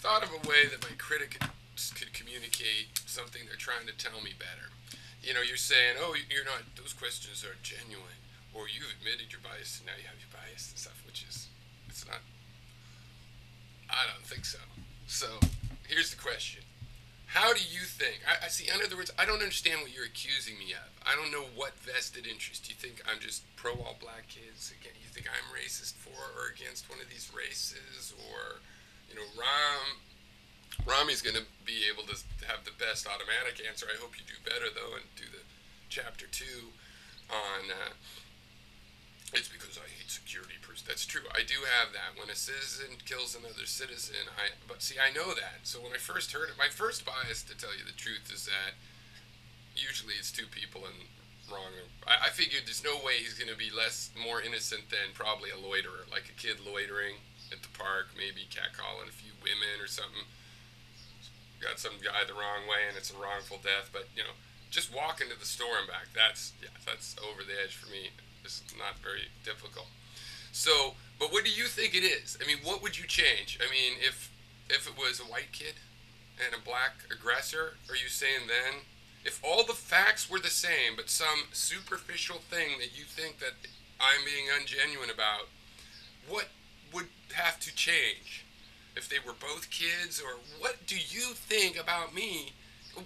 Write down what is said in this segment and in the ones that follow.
thought of a way that my critic could communicate something they're trying to tell me better. You know, you're saying, oh, you're not, those questions are genuine, or you've admitted your bias, and now you have your bias and stuff, which is, it's not, I don't think so. So, here's the question. How do you think? I see. In other words, I don't understand what you're accusing me of. I don't know what vested interest. Do you think I'm just pro all black kids? Again, you think I'm racist for or against one of these races? Or, you know, Rami's going to be able to have the best automatic answer. I hope you do better though, and do the chapter two on. It's because I hate security. That's true. I do have that. When a citizen kills another citizen, but see, I know that. So when I first heard it, my first bias, to tell you the truth, is that usually it's two people and wrong. I figured there's no way he's going to be more innocent than probably a loiterer, like a kid loitering at the park, maybe catcalling a few women or something. Got some guy the wrong way and it's a wrongful death. But you know, just walking to the store and back, that's over the edge for me. It's not very difficult. So, but what do you think it is? I mean, what would you change? I mean, if it was a white kid and a black aggressor, are you saying then, if all the facts were the same, but some superficial thing that you think that I'm being ungenuine about, what would have to change? If they were both kids, or what do you think about me?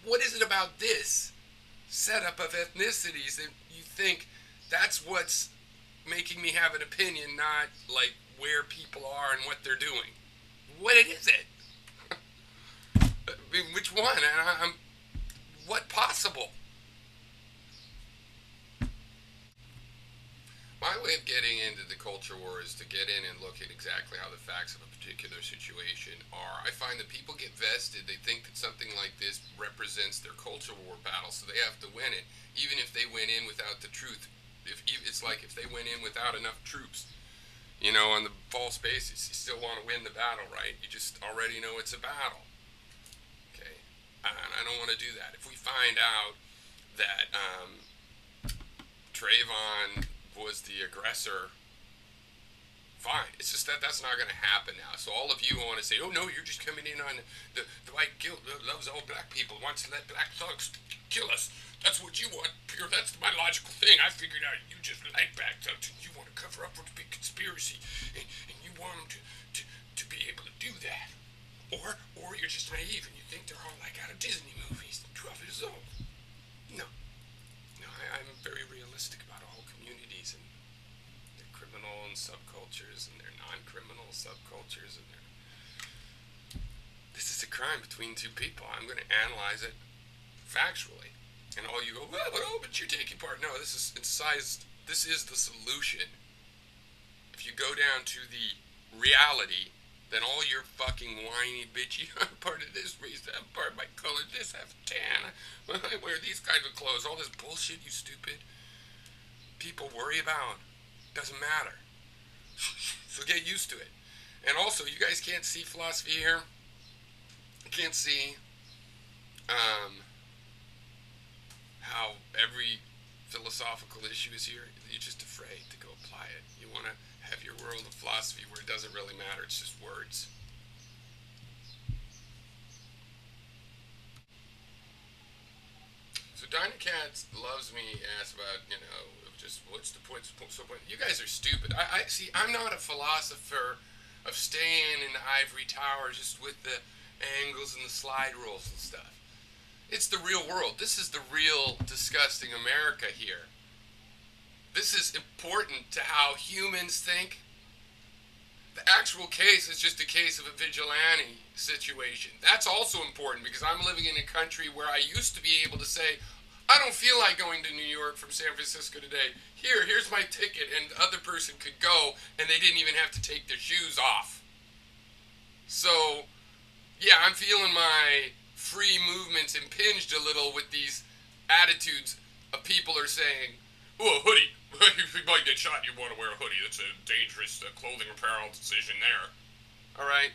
What is it about this setup of ethnicities that you think that's what's making me have an opinion, not like where people are and what they're doing? What is it? I mean, which one? What possible? My way of getting into the culture war is to get in and look at exactly how the facts of a particular situation are. I find that people get vested. They think that something like this represents their culture war battle, so they have to win it, even if they went in without the truth. If it's like if they went in without enough troops, you know, on the false basis, you still want to win the battle, right? You just already know it's a battle. Okay, and I don't want to do that. If we find out that Trayvon was the aggressor, fine. It's just that that's not going to happen now. So all of you want to say, oh no, you're just coming in on the white guilt loves all black people, wants to let black thugs kill us. That's what you want, Pure. That's my logical thing. I figured out you just like black thugs and you want to cover up with a big conspiracy, and you want them to be able to do that. Or you're just naive and you think they're all like out of Disney movies, 12 years old. No. No, I'm very realistic about all communities and their criminal and subcultures and their non-criminal subcultures and their. This is a crime between two people. I'm going to analyze it factually, and all you go, well, but you're taking part. No, this is incised. This is the solution. If you go down to the reality, then all your fucking whiny bitchy, I'm part of this race, I'm part of my color, this, I have tan, I wear these kinds of clothes, all this bullshit you stupid people worry about. Doesn't matter. So get used to it. And also, you guys can't see philosophy here. You can't see how every philosophical issue is here. You're just afraid to go apply it. You want to have your world of philosophy where it doesn't really matter. It's just words. So Dynacat loves me, asks about, you know, just what's the point? So point. You guys are stupid. I see. I'm not a philosopher of staying in the ivory tower just with the angles and the slide rules and stuff. It's the real world. This is the real disgusting America here. This is important to how humans think. The actual case is just a case of a vigilante situation. That's also important because I'm living in a country where I used to be able to say, I don't feel like going to New York from San Francisco today. Here's my ticket, and the other person could go, and they didn't even have to take their shoes off. So, yeah, I'm feeling my free movements impinged a little with these attitudes of people are saying, oh, a hoodie. If you might get shot, you want to wear a hoodie. That's a dangerous clothing apparel decision there. All right?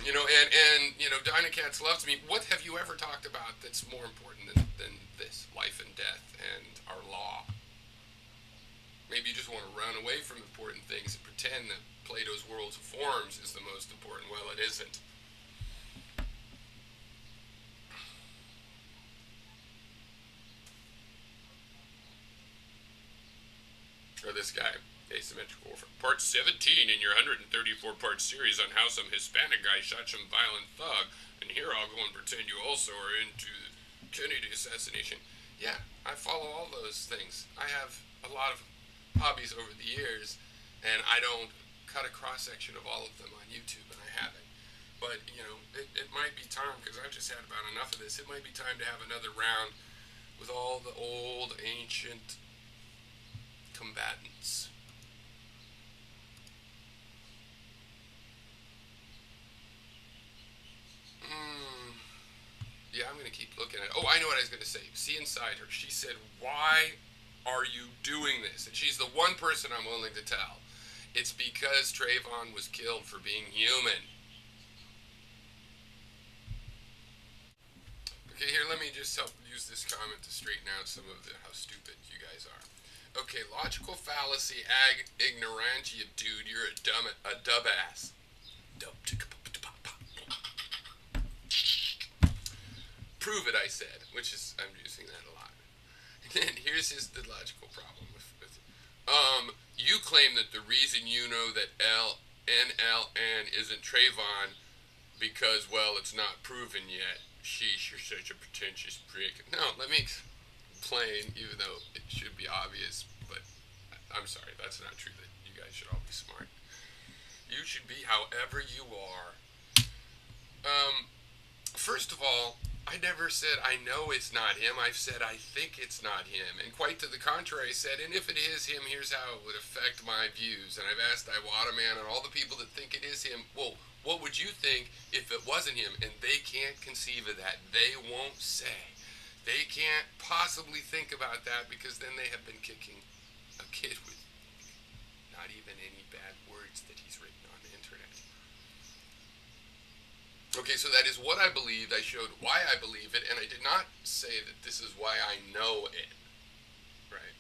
You know, and you know, Dynacats loves me. What have you ever talked about that's more important than this? Life and death and our law. Maybe you just want to run away from important things and pretend that Plato's Worlds of Forms is the most important. Well, it isn't. Or this guy, asymmetrical warfare. Part 17 in your 134-part series on how some Hispanic guy shot some violent thug. And here I'll go and pretend you also are into the Kennedy assassination. Yeah, I follow all those things. I have a lot of hobbies over the years, and I don't cut a cross-section of all of them on YouTube, and I haven't. But, you know, it might be time, because I've just had about enough of this, it might be time to have another round with all the old, ancient combatants. Yeah, I'm going to keep looking at it. Oh, I know what I was going to say. See inside her. She said, why are you doing this? And she's the one person I'm willing to tell. It's because Trayvon was killed for being human. Okay, here, let me just help use this comment to straighten out some of how stupid you guys are. Okay, logical fallacy, ignorantia, dude, you're a dub-ass. Prove it, I said, which is, I'm using that a lot. And then here's the logical problem with you claim that the reason you know that NLN isn't Trayvon because, well, it's not proven yet. Sheesh, you're such a pretentious prick. No, let me explain, even though it should be obvious, but I'm sorry, that's not true. That you guys should all be smart. You should be however you are. First of all, I never said I know it's not him. I've said I think it's not him. And quite to the contrary, I said, and if it is him, here's how it would affect my views. And I've asked Iwata Man and all the people that think it is him, well, what would you think if it wasn't him? And they can't conceive of that. They won't say. They can't possibly think about that because then they have been kicking a kid with not even any bad words that he's written on the internet. Okay, so that is what I believed. I showed why I believe it, and I did not say that this is why I know it. Right?